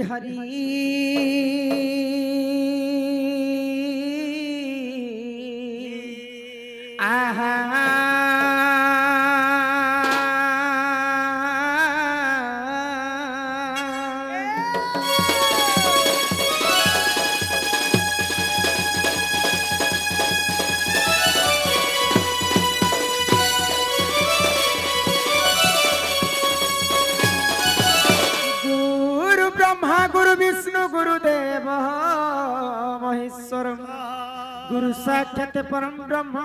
हरी आहा गुरु ब्रह्मा गुरु विष्णु गुरुदेव महेश्वर गुरु साक्षात् परम ब्रह्म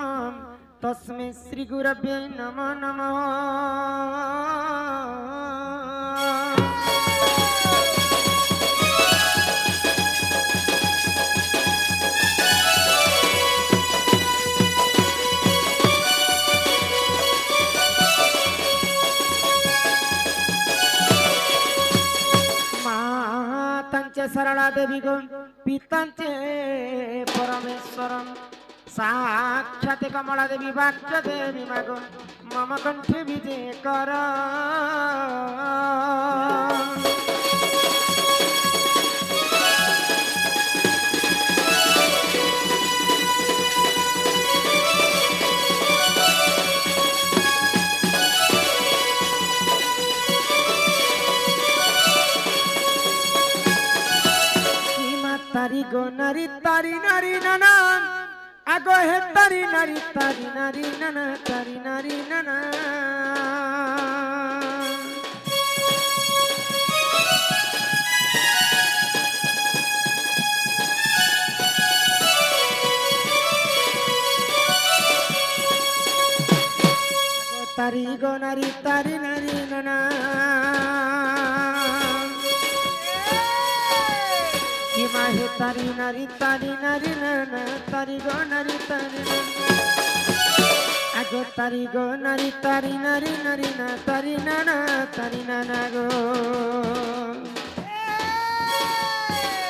तस्मै श्री गुरवे नमः नमः। मातांचे सरला देवी गो पितांचे परमेश्वरम साक्षात कमला देवी वाक्य देवी मागो मम कंठे विजय कर। तारी गो नारी तारी नारी नाना आगो हे तारी नारी नाना तारी नारी नाना। तारी गो नारी नाना हे तारी नारी नाना तारी गो नारी आगो तारी गो नारी ना तारी नाना गो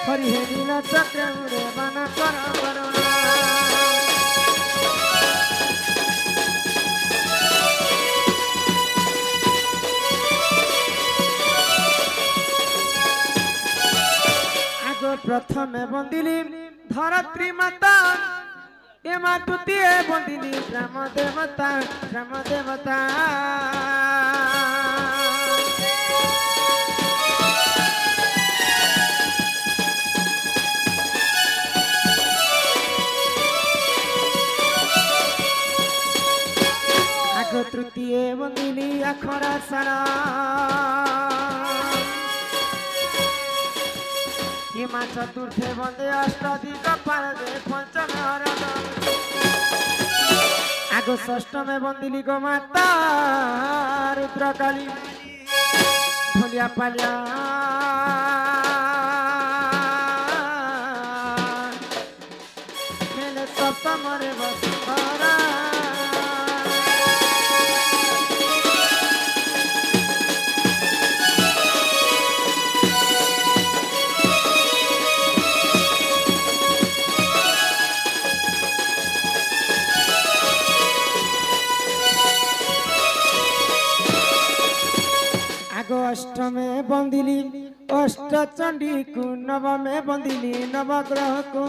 हरि हे नीला चक्र उड़े बना कर करुणा। प्रथम बंदिली धरत्री माता एमा द्वितीय बंदिली ग्राम देवता आगो तृतीय बंदिली अखरा सारा हिमा चतुर्थे बंदे अष्टाधिक पारदे पंचमे हरद आगो षष्ठमे बंदिली गो माता रुद्रकाली ढोलिया पालिया मेले सप्तमरे वसुंधरा। अष्टमे बंदिली अष्टचंडी को नवमे बंदिली नवग्रह को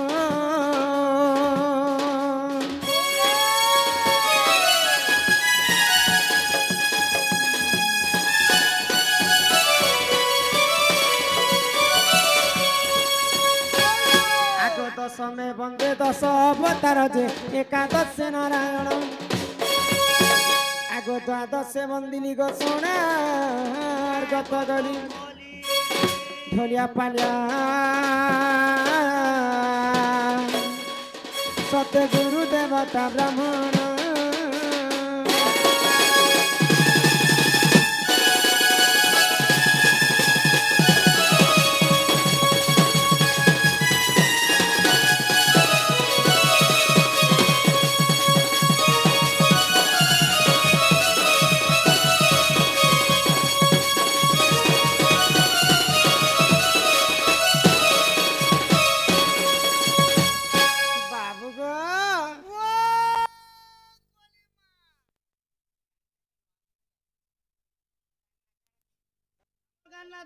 आगो दशमे बंदे दश अवतार जे एकादश नारायण आगो द्वादशे बंदिली गो सोना गत गली ढोलिया पालिया सत्य गुरु देवता ब्राह्मण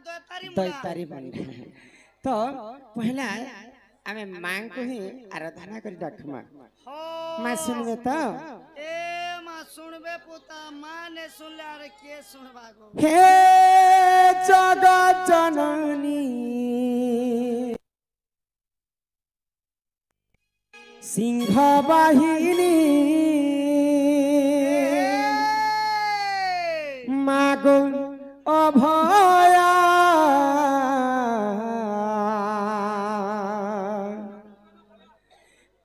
दैतारी मुंडा तो पहला आमे मां को ही आराधना कर डाकमा मां सुनबे तो ए मां सुनबे पुता मां ने सुनले अरे के सुनबागो हे जगत जननी सिंह वाहिनी मागो अभया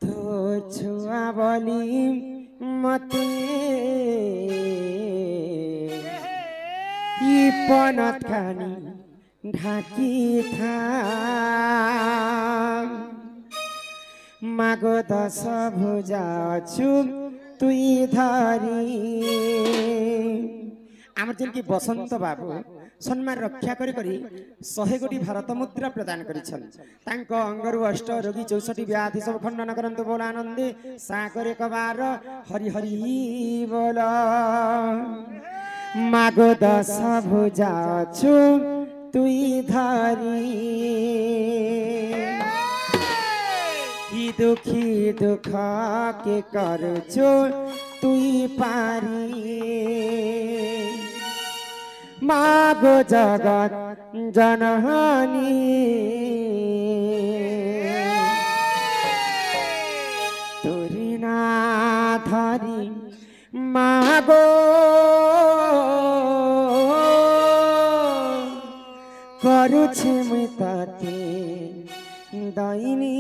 तो छुआ बोली मते ई पनत खानी ढाकी था मागो दस भुजा चुप तुई धरी आमर जेनकी बसंत बाबू सम्मान रक्षा करी करी 100 कोटी भारत मुद्रा प्रदान करिछन तांको अंगरु अष्ट रोगी 64 व्याधि सब खंडन करंतु बोल आनंदे सागर एक बार हरि हरि बोल मागो दस भुजा चुप तुई धरी दुखी दुख के करछो तुई पारी मागो जगत जनहानी तोरी ना धरी मागो करुछे मुई ताते दाइनी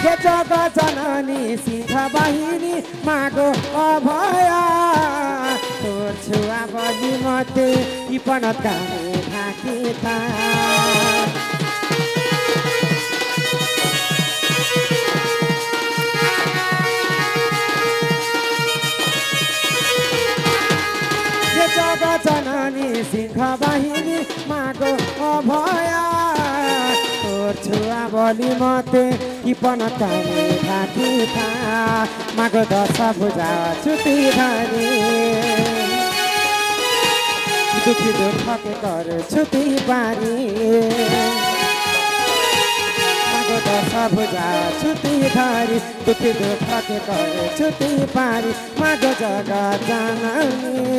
जगत जननी सिंह बाहिनी मागो अभया तोर छुआ बलि मते ई पनत काने ढाकी था जगत जननी सिंह बाहिनी मागो अभया तोर छुआ बलि मते ई पनत काने ढाकी था मागो दस भुजा छुटी धरी दुखी दुख के कर छुटी पारी मागो दस भुजा छुटी धरी दुखी दुख के कर छुटी पारी मागो जगत जननी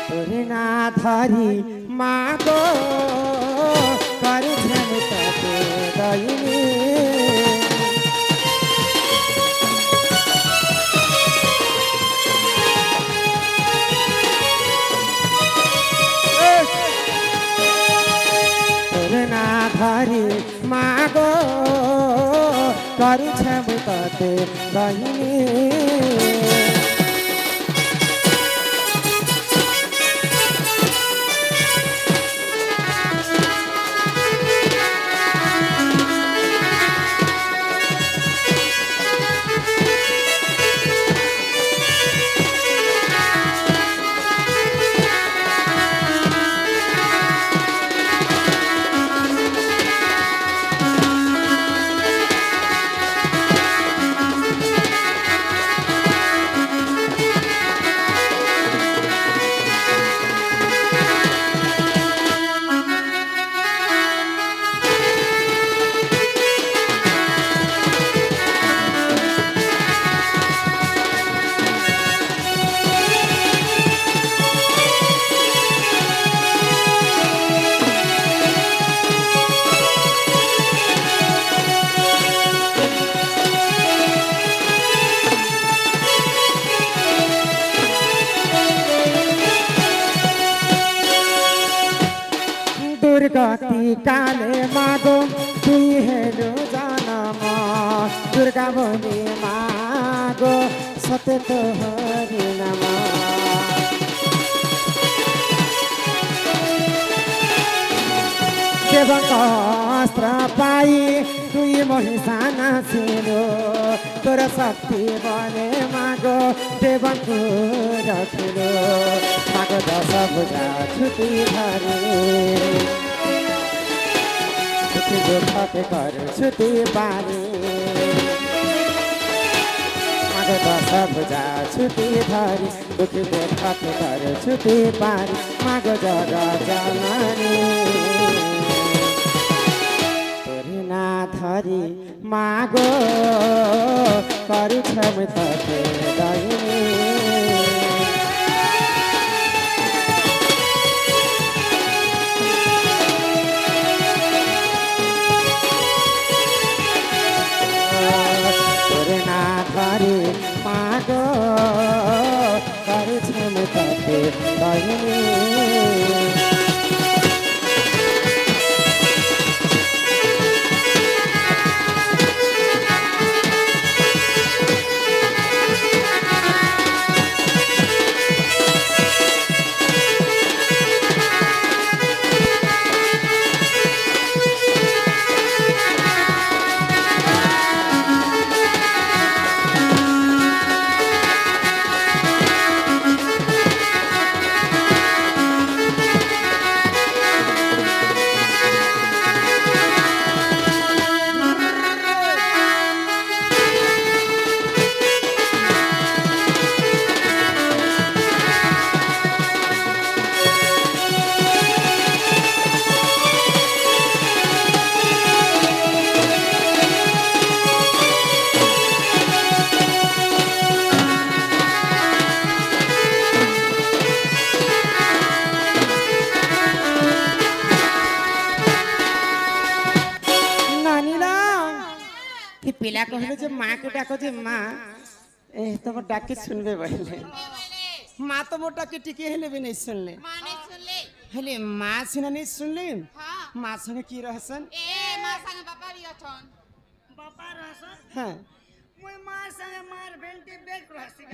तोरी ना धरी मागो करू झम तते दइनी ना धरी मागो करू झम तते दइनी दुर्गति काले मागो तुई हेलो जनम दुर्गा बोली मागो सत्य तो हरि नम देवको अस्त्र पाई तुई महिषा नासिलो तोर शक्ति बने मागो देवको रखिलो मागो दश भुजा छुटी धरी छुटी गोठते कर छुटी बारी मागो दश भुजा छुटी धरी दुखी गोठते कर छुटी बारी मागो जग जननी तोरी ना धरी मागो करू छम तके दैनी धरी मागो करू छम तके दैनी पिला कहले जे माँ के डाको जे माँ ए तुम डाके सुनबे बहले माँ तो मोटा के टिके हेले भी नहीं सुनले हेले माँ सिना नहीं सुनले माँ संगे की रहसन माँ संगे बापा भी अछन बापा रहसन हां मोय माँ संगे मार भेंटी बेक रहसी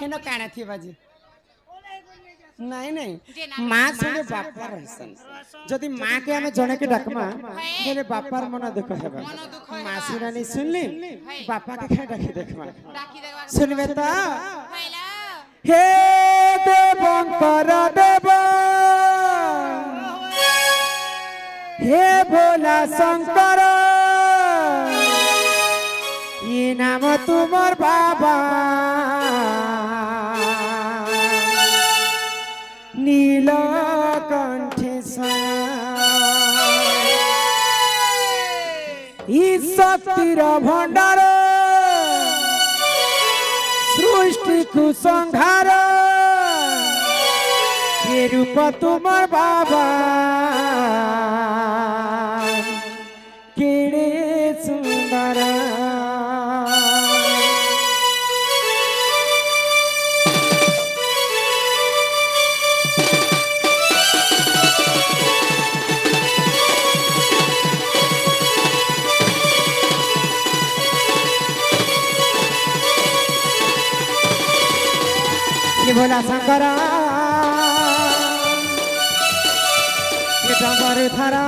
हेनो काना थी बाजी नहीं नहीं माँ संगे बापा रहसन जदि माँ के हमें जने के डाकमा बोले बापार मन दुख हेबा माँ सिना नहीं सुनली बापा के खाए डाकी देखमा सुनबे त हे देवंकर देव हे भोला शंकर ये नाम तुमर बाबा शक्तिर भंडार सृष्टि को संहार ये रूप तुमर बाबा केड़े सुंदर भोला शंकर डंगर थारा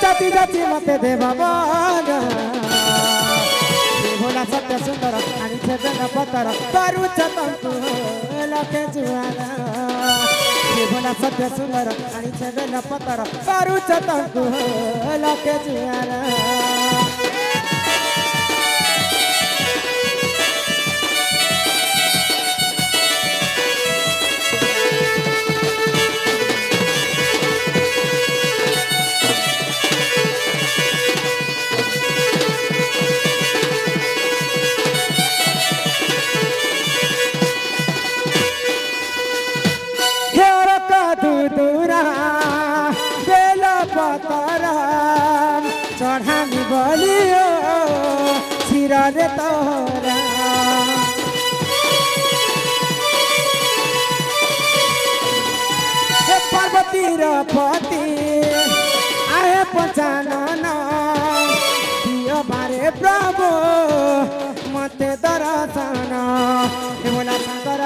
जाति जाति मते देव भोला सत्य सुंदर आनी बेल पतर करू चतंतु लके जुआरा भोला सत्य सुंदर आनी बेल पतर करू चतंतु लके जुआरा चढ़ानी बोलियो सिरा रे तोरा पार्वती पति आए पंचानन दियो मारे प्रभु मते दर्शन बोला शंकर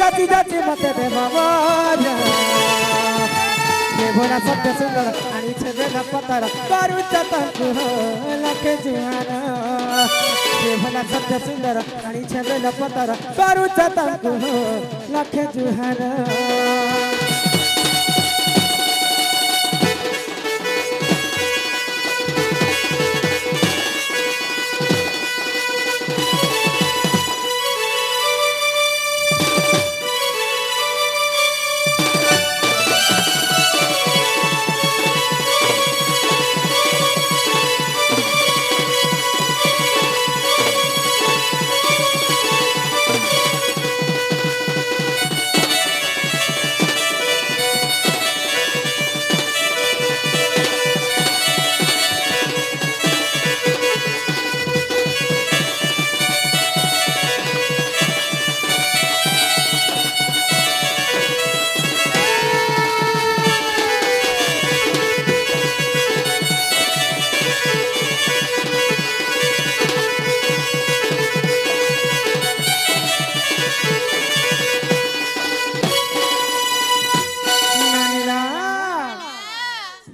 जाची जाची मते दे बाबा भोला सत्य सुंदर आणि छेबेला पतर करूचा तांकू लखे जुहान भोला सत्य सुंदर आणि छेबेला पतर करूचा तांकू लखे जुहान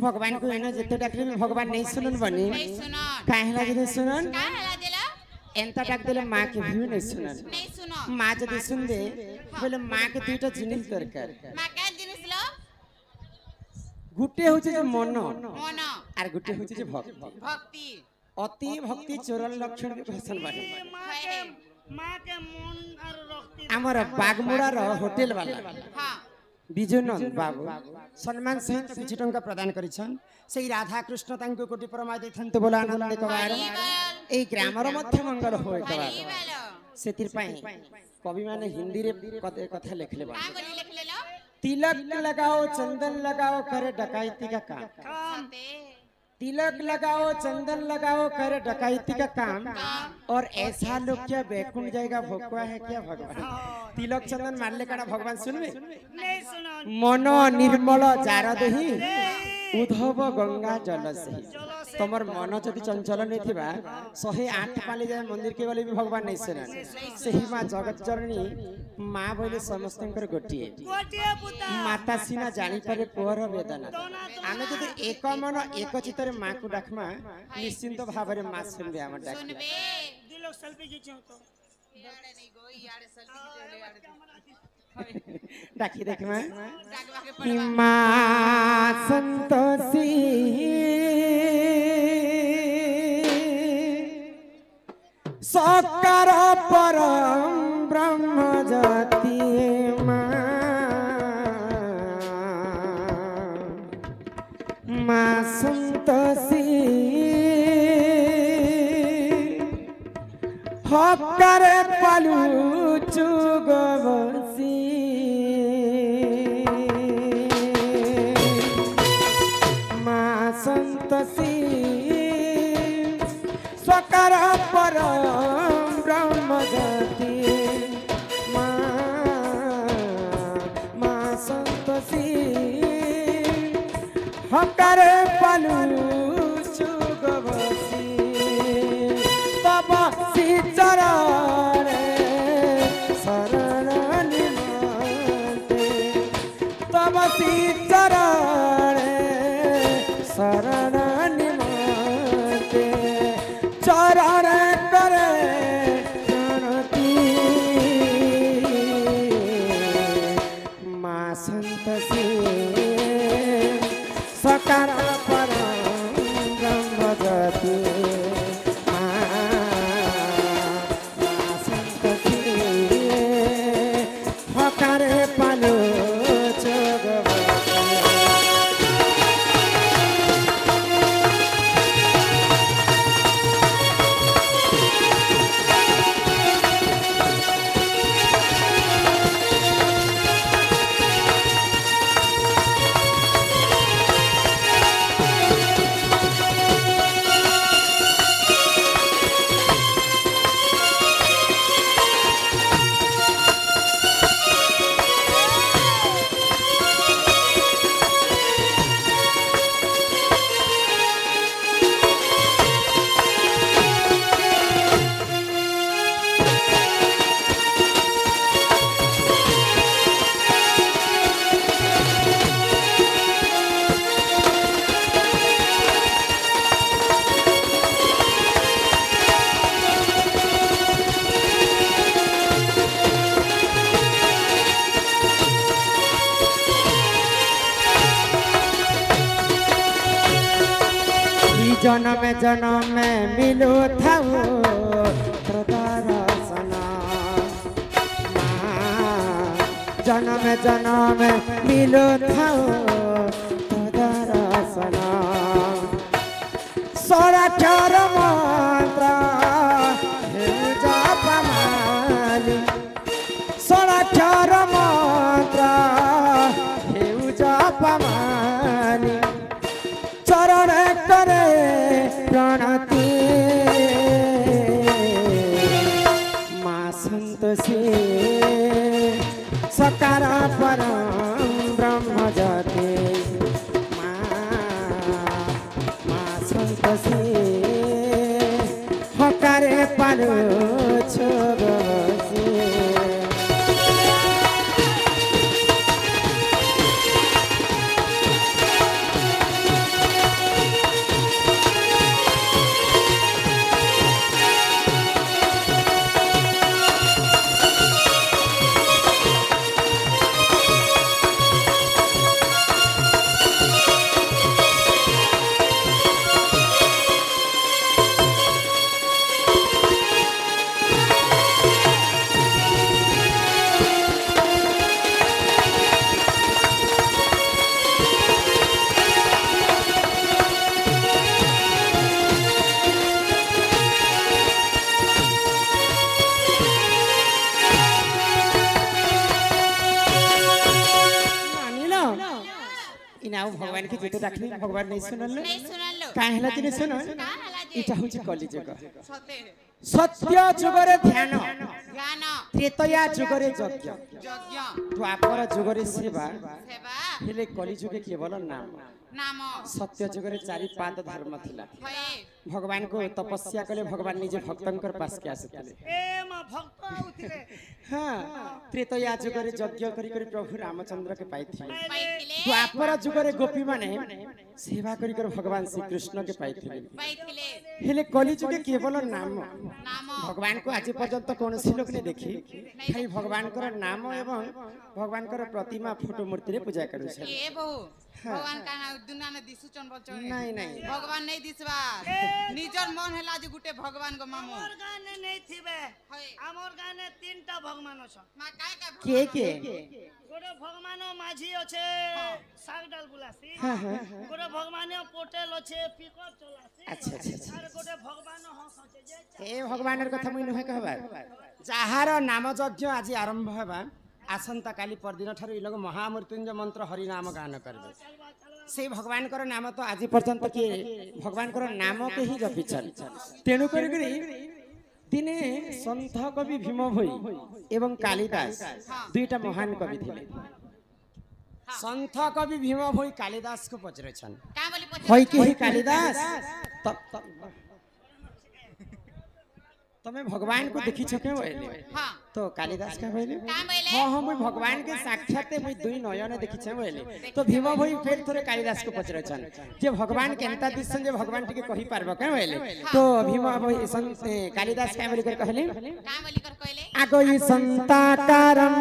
भगवान को एना जते डाकले भगवान नहीं सुनन बनी काहे लागे नहीं सुनन एंता डाक देले मां के भी नहीं सुनन मां जदि सुन दे बोले मां के दुईटा जिनिस दरकार मां का जिनिस लो गुटे होचे जे मन आर गुटे होचे जे भक्ति अति भक्ति चोरल लक्षण के भाषण बाटे मां के मन और रक्ति हमर बागमुड़ा रो होटल वाला हां विजयनंद बाबू सम्मान सहित किछि टंका प्रदान करिछन सेही राधा कृष्ण तांको कोटि प्रमाद देथन तो बोला आनंद कबार ए ग्रामर मध्य मंगल होय कबार सेतिर पई कवि माने हिंदी रे कथा लिखले बा तिलक लगाओ चंदन लगाओ करे डकैती का काम तिलक लगाओ चंदन लगाओ करे डकैती का काम और ऐसा लोग क्या बैकुंठ जाएगा भोगवा है क्या भगवान तिलक चंदन मारले काना भगवान सुनबे नहीं सुनो मन निर्मल जार देही उद्धव गंगा जल से तमर मन जदि चंचल नहीं थिबा 108 पाले जाय मंदिर के वाले भी भगवान नहीं सुनन सेही मां जगत जननी मां बोले समस्तंकर गोटिए गोटिए पुता माता सीना जानी पारे पुअर वेदना आमे जदि एक मन एक चित्तरे मां को डाकमा निश्चिंत भाबरे मां सुनबे हमर डाक दी लोग सेल्फी खींचो तो यारे नहीं गो यारे सेल्फी खींचले यारे डाकी देखमा डाकवा के पड़वा मां संतोषी सकार परम ब्रह्म जाति मां संतोषी हकार पालू चुगवसी मां संतोषी सकार परम ब्रह्म जाति मां संतोषी हकार पालू चुगवसी तब चरण शरण निमते तब चरण शरण निमते चरण करे प्रणति मां संतोषी सकार परम जन्म जन्म मिलू थाऊ दर्शन जन्म जन्म मिलू थाऊ दर्शन सोराक्षर मंत्र जपमाली सोराक्षर मंत्र जपमाली चरण करे प्रणति माँ संतोषी सकार परम ब्रह्म ज्योति माँ संतोषी हकारे पालु छोगसी भगवान के जेते डाकली भगवान नहीं सुनल काहे हला तिने सुन इटा होची कलिजुग सत्य जुगरे ध्यान ध्यान त्रेतया जुगरे यज्ञ यज्ञ द्वापर जुगरे सेवा सेवा हेले कलिजुगे केवल नाम नाम सत्य जुगरे चारि पाद धर्म थिला भए भगवान को तपस्या कले भगवान निजे भक्तंकर पास के आसुतले ए मा भक्त आउथिले हां त्रेतया जुगरे यज्ञ करी करी प्रभु रामचंद्र के पाइथिले पाइथिले द्वापर जुगरे गोपी माने सेवा करी कर भगवान श्री कृष्ण के पाइथिले पाइथिले हेले कलिजुगे केवल नाम नाम भगवान को आज पर्यंत कौन सी लोग ने देखी खाली भगवान कर नाम एवं भगवान कर प्रतिमा फोटो मूर्ति रे पूजा करू छे ए बहु भगवान का ना दुनिया ने दिसुचन बचो नहीं नहीं भगवान नहीं दिसबा निजर मन हैला जे गुटे भगवान को मामो हमर गाने नहीं थिबे हय हमर गाने तीनटा भगवान छ मा काय का के गोटे भगवान माझी अछे सागडाल बुलासी हां हां गोटे भगवान पोटेल अछे पिकअप चलासी अच्छा अच्छा आर गोटे भगवान हंस अछे जे ए भगवान रे कथा मुई नहे कहबा जाहार नाम यज्ञ आज आरंभ हेबा आसंता काली परदिन ठार इ लोग महामृत्युंजय मंत्र हरि नाम गान करबे से भगवान कर नाम तो आज पर्यंत के भगवान कर नाम के ही जपिछन तेनु करी दिने संत कवि भीम भोई एवं कालिदास दुईटा महान कवि थिले संत कवि भीम भोई कालिदास को पचरेछन का बोली पछ होई के ही कालिदास तमे भगवान को देखी छके होइले हां तो कालिदास का होइले का बोले हां हम भगवान के साक्षात मुई दुई नयन देखी छे होइले तो भीम भोई फेर थोरे कालिदास को पचरेछन जे भगवान केनता दिसन जे भगवान टिके कहि पारबो के होइले तो भीम भोई संत कालिदास का बोली कर कहले का बोली कर कहले आगो ई संताकारम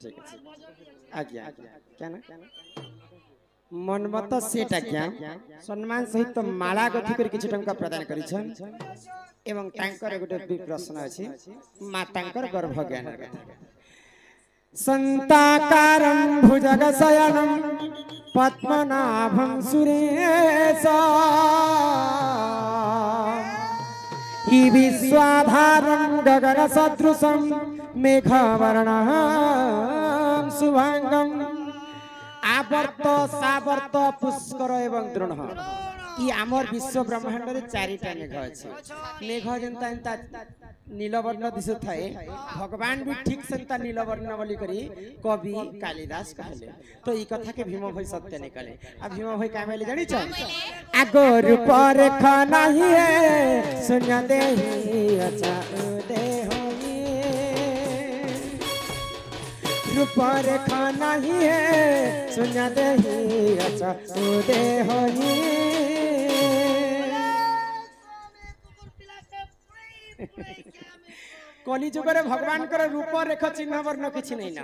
ठीक है आज्ञा क्या ना मनमत सेट आज्ञा सम्मान सहित तो माला गथि कर किछ टंका प्रदान करिछन एवं तांकर गोटे प्रश्न अछि मातांकर गर्भ ज्ञान कथा संताकारं भुजग शयनं पद्मनाभं सुरेश हि विश्वाधारं गगन सदृशं मेघवर्णं शुभांगं आवर्त सावर्त पुष्कर एवं द्रोण ई आमर विश्व ब्रह्मांड रे चारिटा मेघ अछि मेघ जेंता एंता नीलवर्ण दिसु थाए भगवान भी ठीक सेंता नीलवर्ण बोली करी कवि कालिदास कहले तो ई कथा के भीम भई सत्य निकले आ भीम भई का बोले जानि छ आगो रूप रेखा नाही है सुन देहि अच्छा दे होई रूप रेखा नहीं है सुन देहि अच्छा दे होई कली जुगरे भगवान कर रूप रेख चिन्ह वर्ण किछि नै ना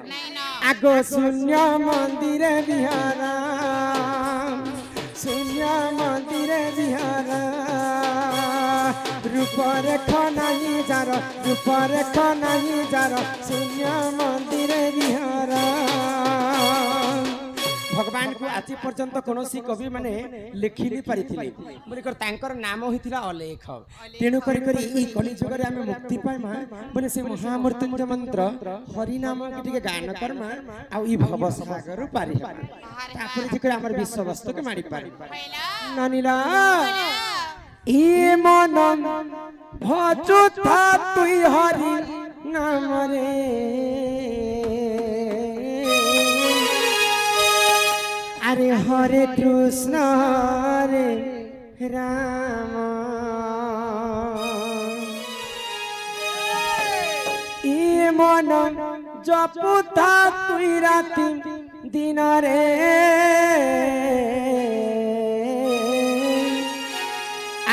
आगो शून्य मंदिर विहारा शून्य रूपरेख नहीं जार रूपरेख नहीं जार शून्य मंदिर विहार भगवान को आज पर्यंत कौन कवि माने लिखि नहीं पारि बोलिकर तांकर नाम होइथिला अलेख तेणु करी कलिजुग रे आमे मुक्ति पाइमा बोले से महामृत्युंजय मंत्र हरि नाम के टिके गान करमा आ ई भव सागर पारि तापर जे हमर विश्व वस्तु के मारी पारि नानीला ई मन भजुथा तुई हरि नाम रे अरे हरे कृष्ण हरे राम ई मन जपुथा तुई राति दिन रे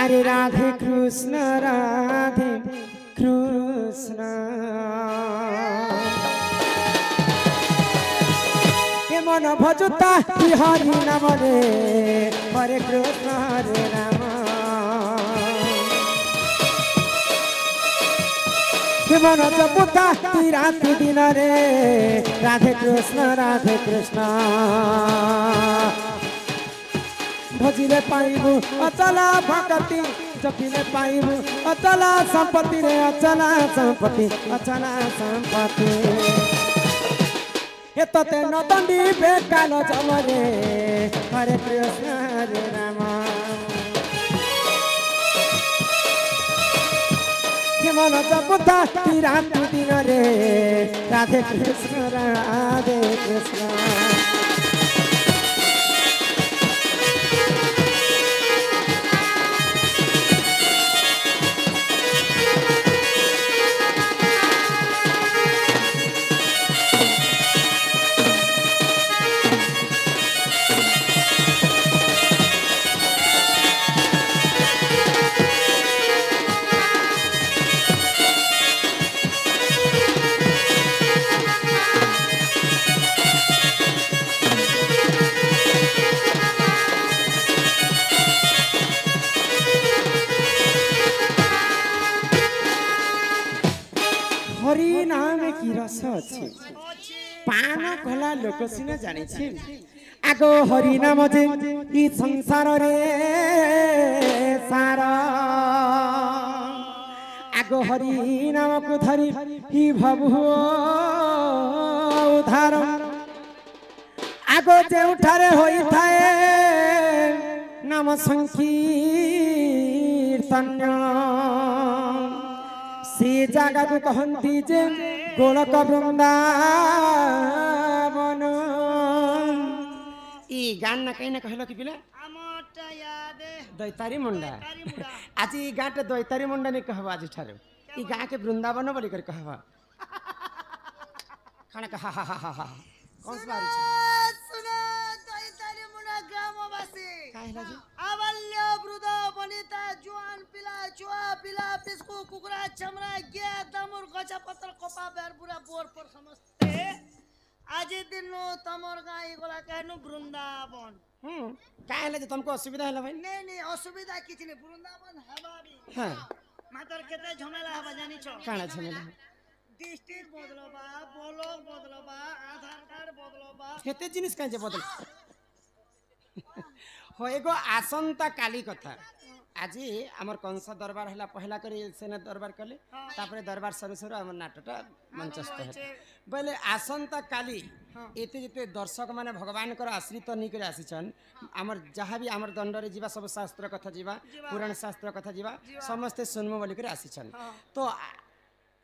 अरे राधे कृष्ण मन भजुता हरि नाम रे हरे कृष्ण हरे राम मन जपुता राति दिन रे राधे कृष्ण भजिले पाइबु अचला भक्ति जपिले पाइबु अचला संपत्ति रे अचला संपत्ति एतते नदंडी बेकाल जमरे हरे कृष्ण हरे राम मन जपुता राति दिन रे राधे कृष्ण हरि नाम की रस अच्छे पान कला लोक सिना जानी आगो हरि नाम जे ई संसार रे सारा आगो हरि नाम को धरी ही भव उधार आगो जे उठारे होई थाए नाम संकीर्तन से जगह को कहती जे गोलक वृंदावन ई गान ना कहीं ना कहलो कि पिला हमटा याद दैतारी मुंडा आज ई गाट दैतारी मुंडा ने कहबा आज ठारे ई गा के वृंदावन बोली कर कहबा खाना का हा हा हा कौन सा बारी सुनो दैतारी मुंडा ग्रामवासी काहेला जी आवल्य वृद्ध वनिता जुआन पिला चुआ पिला पिस्कु कुकुरा चमड़ा गे दमुर गजा पत्र कपा बेर बुरा बोर पर समस्ते आज दिन तमर गाई गोला कहनु वृंदावन काहेला जे तुमको असुविधा हैला भाई नहीं असुविधा किछि नहीं वृंदावन हवा भी हां मातर केते झमेला हवा जानि छ काना झमेला डिस्ट्रिक्ट बदलबा ब्लॉक बदलबा आधार कार्ड बदलबा हेते जिनिस काहे जे बदल हो एगो आसंता काली कथा आज आमर कंस दरबार हला पहला करी सेना दरबार कले तापरे दरबार सरू सरू आमर नाटटा मंचस्थ है बोले आसंता काली एते जते दर्शक माने भगवान कर आश्रित नहीं करे आसीछन आमर जहाँ भी आमर दंड रे जीवा सब शास्त्र कथा जीवा पुराण शास्त्र कथा जीवा समस्ते सुनमो बोली करे आसीछन तो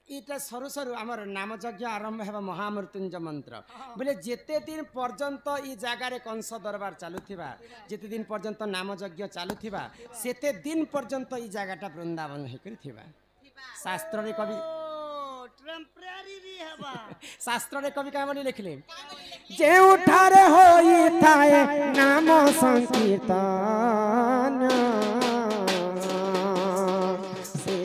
इटा सरू सरू आमर नाम यज्ञ आरंभ है महामृत्युंजय मंत्र बोले जेते दिन पर्यंत ई जगार कंस दरबार चालुथिबा जेते दिन पर्यंत नाम यज्ञ चालुथिबा सेते दिन पर्यंत ई जगाटा वृंदावन हेकरि थिबा शास्त्र रे कवि टेम्परेरी री हवा शास्त्र रे कवि का बोली लिखले जे उठारे होई थाए नाम संकीर्तन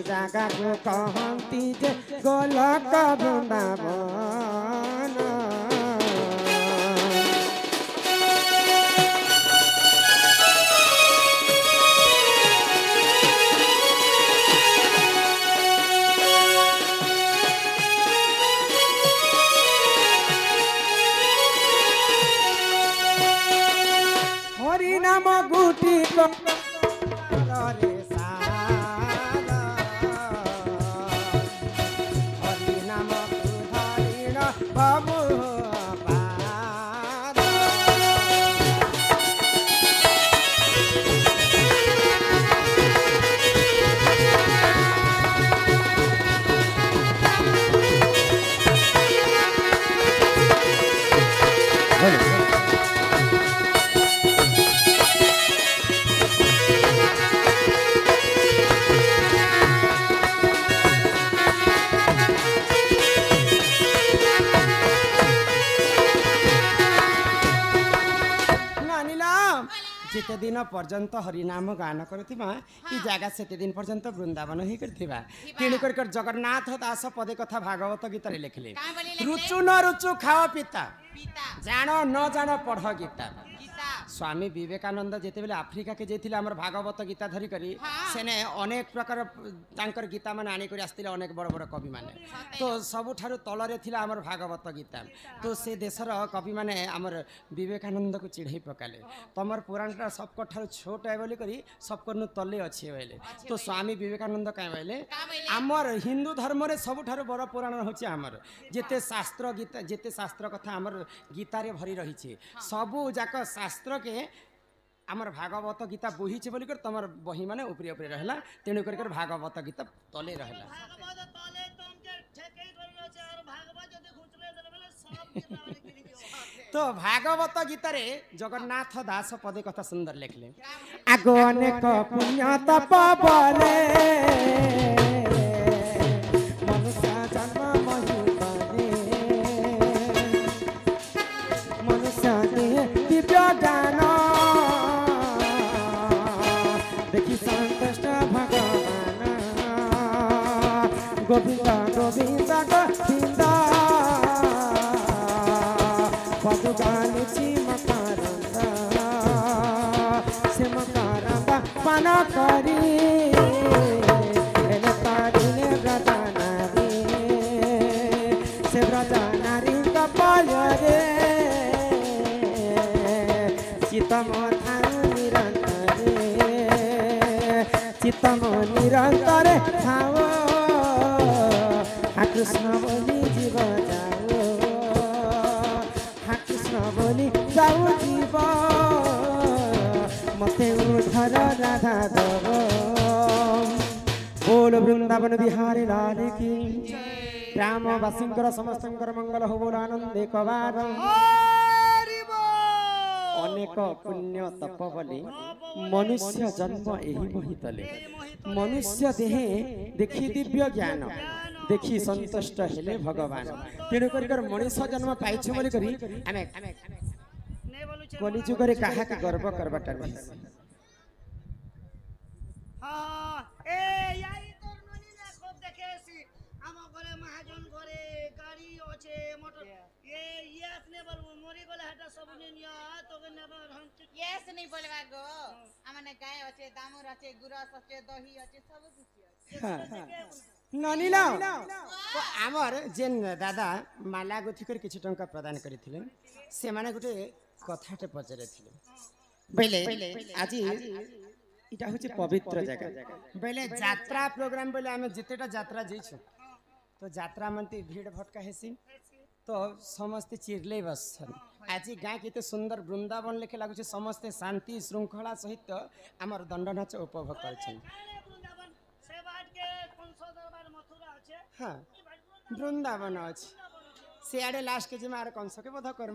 जागा को कहती जे गोलक वृंदावन हरि नाम गुटी रे सारा हरि नाम धरिण बाबू जिते दिन पर्यंत हरिनाम गान करुवा ई जगह सेते दिन पर्यंत वृंदावन ही करथिबा तेणुकर जगन्नाथ दास पदे कथा भागवत गीत लिखले रुचु न रुचु खाओ पिता जान न जान पढ़ गीता स्वामी विवेकानंद जेते बेले आफ्रिका के जेथिले हमर भागवत गीता धरी करी सेने अनेक प्रकार तांकर गीता माने आनी करी आस्तिले अनेक बड़ बड़ कवि माने तो सबु ठारु तलरे थिला हमर भागवत गीता तो से देशर कवि माने हमर विवेकानंद को चिढ़ई पकाले तमर पुराणटा सबको ठारु छोट है बोली करी सबको तले अच्छे बोले तो स्वामी विवेकानंद कहीं बोले आमर हिंदू धर्म रे सबु ठारु बड़ पुराण होची हमर जेते शास्त्र गीता जेते शास्त्र कथा हमर गीता रे भरी रही छे सबु जाक शास्त्र के आमर भागवत गीता बोही छे बोली कर तमर बही माने ऊपरी ऊपरी रहला तेणु कर भागवत गीता तले रहला भागवत तले तुम के ठेके करियो छे और भागवत जदि घुचले देले बेले सब गीता गिरी दियो तो भागवत गीता रे जगन्नाथ दास पदे कथा सुंदर लिखले आगो अनेक पुण्य तप बले मनुष्य जन्म मही मनुष्य दिव्य ज्ञान देखी संतुष्ट भगवान गोविंद गोविंद गोविंद पदुगालुची मकरंद से मकरंद पान करी एले पारिले व्रता नारी से व्रता नारी कपाल रे चितम थारु निरंतर चितम निरंतर थाओ कृष्ण बोली जीव जाओ कृष्ण बोली जाऊ जीव मते उधर राधा दब बोल वृंदावन बिहारी लाल की ग्रामवासींकर समस्तंकर मंगल हो बोल आनंदे कबार अनेक पुण्य तप बोली मनुष्य जन्म यही मोहितले मनुष्य देहे देखी दिव्य ज्ञान देखी संतुष्ट हेले भगवान तेणु कर मनुष्य जन्म पाइछ बोली करी आमे कली जुगरे काहा के गर्व करबाटा नहीं हां ए याई तोर ननी ना खूब देखेसी हम घरे महाजन घरे गाड़ी আছে मोटर ये यस ने बोल मोरी गले हटा सब ने निया तो के नेबर हम यस नहीं बोलवा गो हमने गाय আছে दामुर আছে गुरस আছে दही আছে सब कुछ আছে हां ननीला तो आमर जेन दादा माला गुथि कर किछि टंका प्रदान करिथिले से माने गुटे कथाटे पचरे थिले बेले आज इटा होचे पवित्र जगह बेले यात्रा प्रोग्राम बेले आमे जितेटा यात्रा जइछु तो यात्रा मनती भीड़ भटका हेसी तो समस्त चिरले बस आज गाँ केते सुंदर वृंदावन लेखे लागुचे समस्त शांति श्रृंखला सहित आमर दंड नाच उपभोग करछन वृंदावन से बाट के कंस दरबार मथुरा আছে हाँ वृंदावन अच्छे सियाड़े लास्ट के जिमार कंस के बोध कर